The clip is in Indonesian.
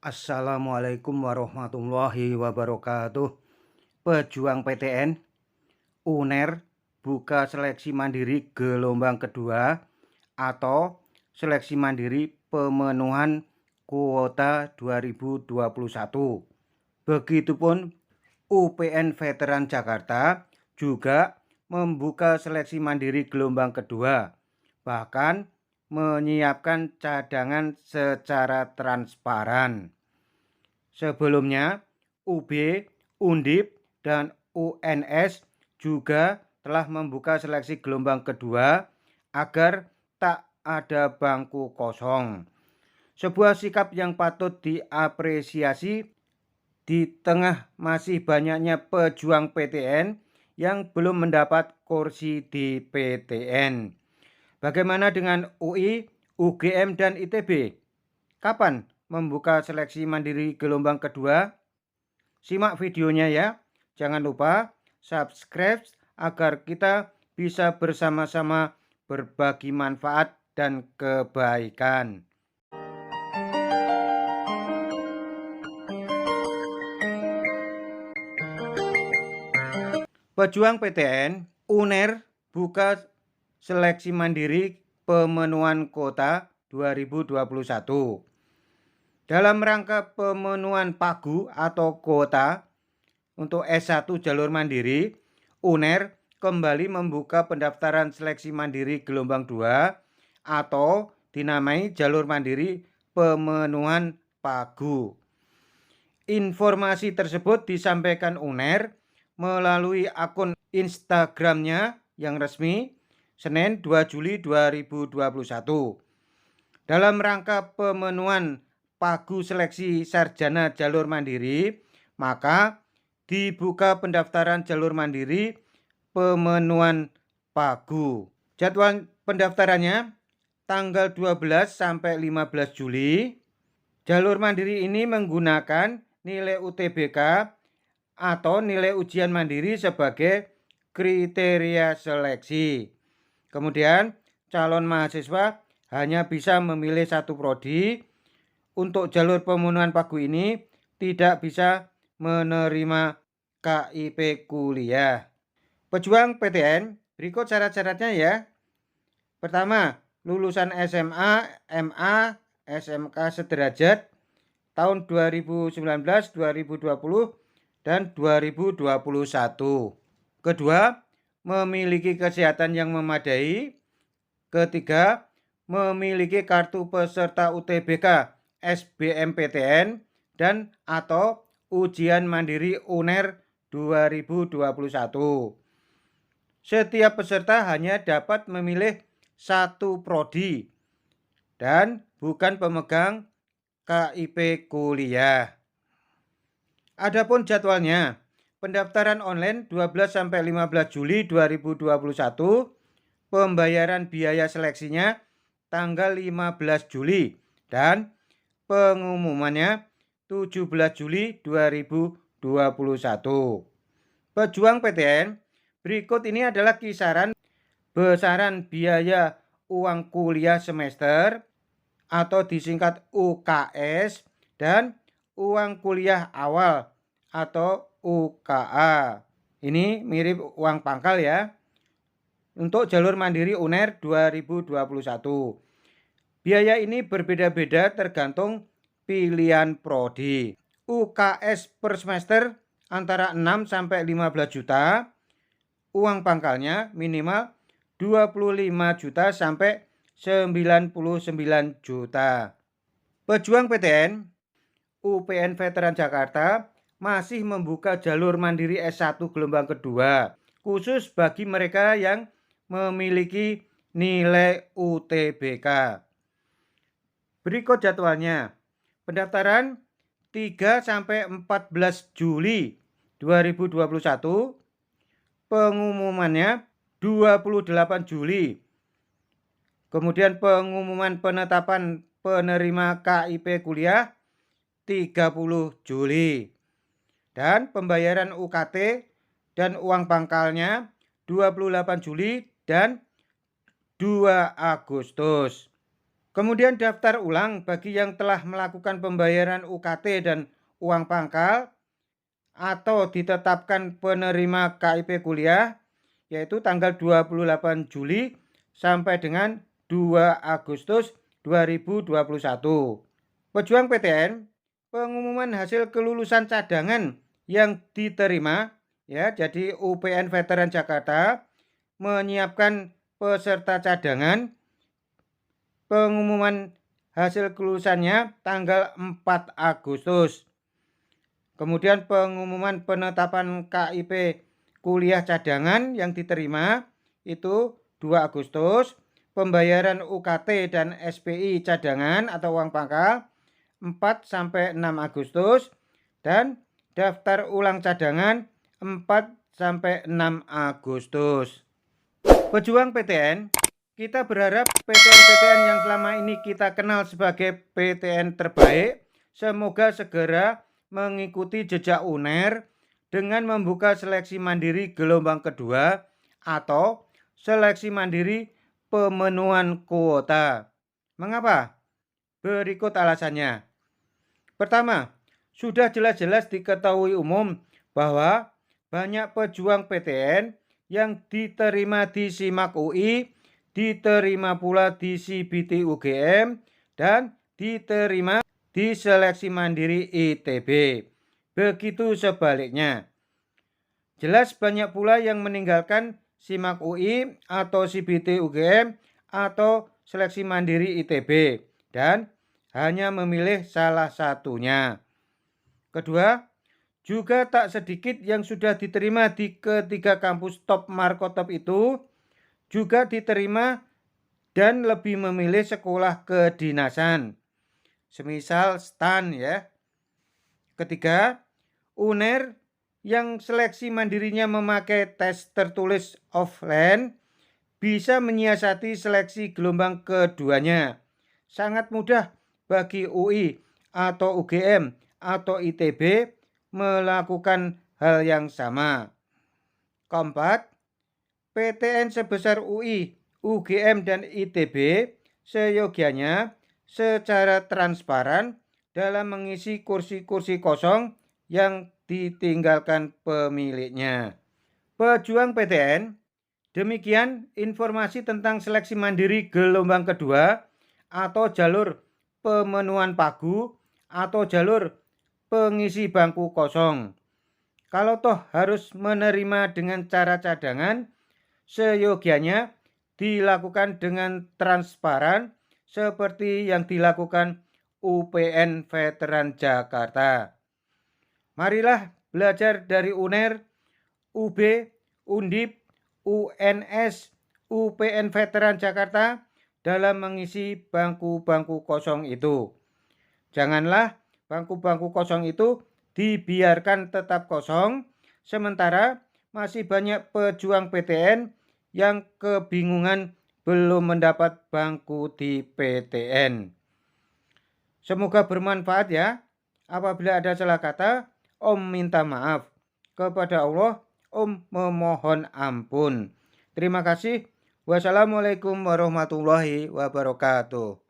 Assalamualaikum warahmatullahi wabarakatuh. Pejuang PTN, UNER buka seleksi mandiri gelombang kedua atau seleksi mandiri pemenuhan kuota 2021. Begitupun UPN Veteran Jakarta juga membuka seleksi mandiri gelombang kedua, bahkan menyiapkan cadangan secara transparan. Sebelumnya, UB, Undip, dan UNS juga telah membuka seleksi gelombang kedua agar tak ada bangku kosong. Sebuah sikap yang patut diapresiasi di tengah masih banyaknya pejuang PTN yang belum mendapat kursi di PTN. Bagaimana dengan UI, UGM, dan ITB? Kapan membuka seleksi mandiri gelombang kedua? Simak videonya ya. Jangan lupa subscribe agar kita bisa bersama-sama berbagi manfaat dan kebaikan. Pejuang PTN, UNER buka seleksi mandiri pemenuhan kuota 2021. Dalam rangka pemenuhan pagu atau kuota untuk S1 jalur mandiri, UNER kembali membuka pendaftaran seleksi mandiri gelombang 2 atau dinamai jalur mandiri pemenuhan pagu. Informasi tersebut disampaikan UNER melalui akun Instagramnya yang resmi Senin 2 Juli 2021. Dalam rangka pemenuhan pagu seleksi sarjana jalur mandiri, maka dibuka pendaftaran jalur mandiri pemenuhan pagu. Jadwal pendaftarannya tanggal 12 sampai 15 Juli. Jalur mandiri ini menggunakan nilai UTBK atau nilai ujian mandiri sebagai kriteria seleksi. Kemudian calon mahasiswa hanya bisa memilih satu prodi. Untuk jalur pemenuhan pagu ini tidak bisa menerima KIP kuliah. Pejuang PTN, berikut syarat-syaratnya ya. Pertama, lulusan SMA, MA, SMK sederajat tahun 2019, 2020, dan 2021. Kedua, memiliki kesehatan yang memadai. Ketiga, memiliki kartu peserta UTBK SBMPTN dan atau ujian mandiri UNER 2021. Setiap peserta hanya dapat memilih satu prodi dan bukan pemegang KIP kuliah. Adapun jadwalnya, pendaftaran online 12 sampai 15 Juli 2021, pembayaran biaya seleksinya tanggal 15 Juli dan pengumumannya 17 Juli 2021. Pejuang PTN, berikut ini adalah kisaran besaran biaya uang kuliah semester atau disingkat UKS dan uang kuliah awal atau UKA. Ini mirip uang pangkal ya. Untuk jalur mandiri UNER 2021. Biaya ini berbeda-beda tergantung pilihan prodi. UKS per semester antara 6 sampai 15 juta. Uang pangkalnya minimal 25 juta sampai 99 juta. Pejuang PTN, UPN Veteran Jakarta masih membuka jalur mandiri S1 gelombang kedua khusus bagi mereka yang memiliki nilai UTBK. Berikut jadwalnya. Pendaftaran 3 sampai 14 Juli 2021. Pengumumannya 28 Juli. Kemudian pengumuman penetapan penerima KIP kuliah 30 Juli. Dan pembayaran UKT dan uang pangkalnya 28 Juli dan 2 Agustus. Kemudian daftar ulang bagi yang telah melakukan pembayaran UKT dan uang pangkal atau ditetapkan penerima KIP kuliah, yaitu tanggal 28 Juli sampai dengan 2 Agustus 2021. Pejuang PTN, pengumuman hasil kelulusan cadangan yang diterima, ya, jadi UPN Veteran Jakarta menyiapkan peserta cadangan. Pengumuman hasil kelulusannya tanggal 4 Agustus. Kemudian pengumuman penetapan KIP kuliah cadangan yang diterima itu 2 Agustus. Pembayaran UKT dan SPI cadangan atau uang pangkal 4 sampai 6 Agustus dan daftar ulang cadangan 4 sampai 6 Agustus. Pejuang PTN, kita berharap PTN-PTN yang selama ini kita kenal sebagai PTN terbaik semoga segera mengikuti jejak UNER dengan membuka seleksi mandiri gelombang kedua atau seleksi mandiri pemenuhan kuota. Mengapa? Berikut alasannya. Pertama, sudah jelas-jelas diketahui umum bahwa banyak pejuang PTN yang diterima di SIMAK UI, diterima pula di CBT UGM, dan diterima di seleksi mandiri ITB. Begitu sebaliknya. Jelas banyak pula yang meninggalkan SIMAK UI atau CBT UGM atau seleksi mandiri ITB dan hanya memilih salah satunya. Kedua, juga tak sedikit yang sudah diterima di ketiga kampus top Markotop itu juga diterima dan lebih memilih sekolah kedinasan. Semisal STAN ya. Ketiga, UNER yang seleksi mandirinya memakai tes tertulis offline bisa menyiasati seleksi gelombang keduanya. Sangat mudah bagi UI atau UGM atau ITB melakukan hal yang sama. Keempat, PTN sebesar UI, UGM, dan ITB seyogianya secara transparan dalam mengisi kursi-kursi kosong yang ditinggalkan pemiliknya. Pejuang PTN, demikian informasi tentang seleksi mandiri gelombang kedua atau jalur pemenuhan pagu atau jalur pengisi bangku kosong. Kalau toh harus menerima dengan cara cadangan, seyogianya dilakukan dengan transparan seperti yang dilakukan UPN Veteran Jakarta. Marilah belajar dari UNER, UB, Undip, UNS, UPN Veteran Jakarta dalam mengisi bangku-bangku kosong itu. Janganlah bangku-bangku kosong itu dibiarkan tetap kosong, sementara masih banyak pejuang PTN yang kebingungan belum mendapat bangku di PTN. Semoga bermanfaat ya. Apabila ada salah kata, Om minta maaf. Kepada Allah, Om memohon ampun. Terima kasih. Wassalamualaikum warahmatullahi wabarakatuh.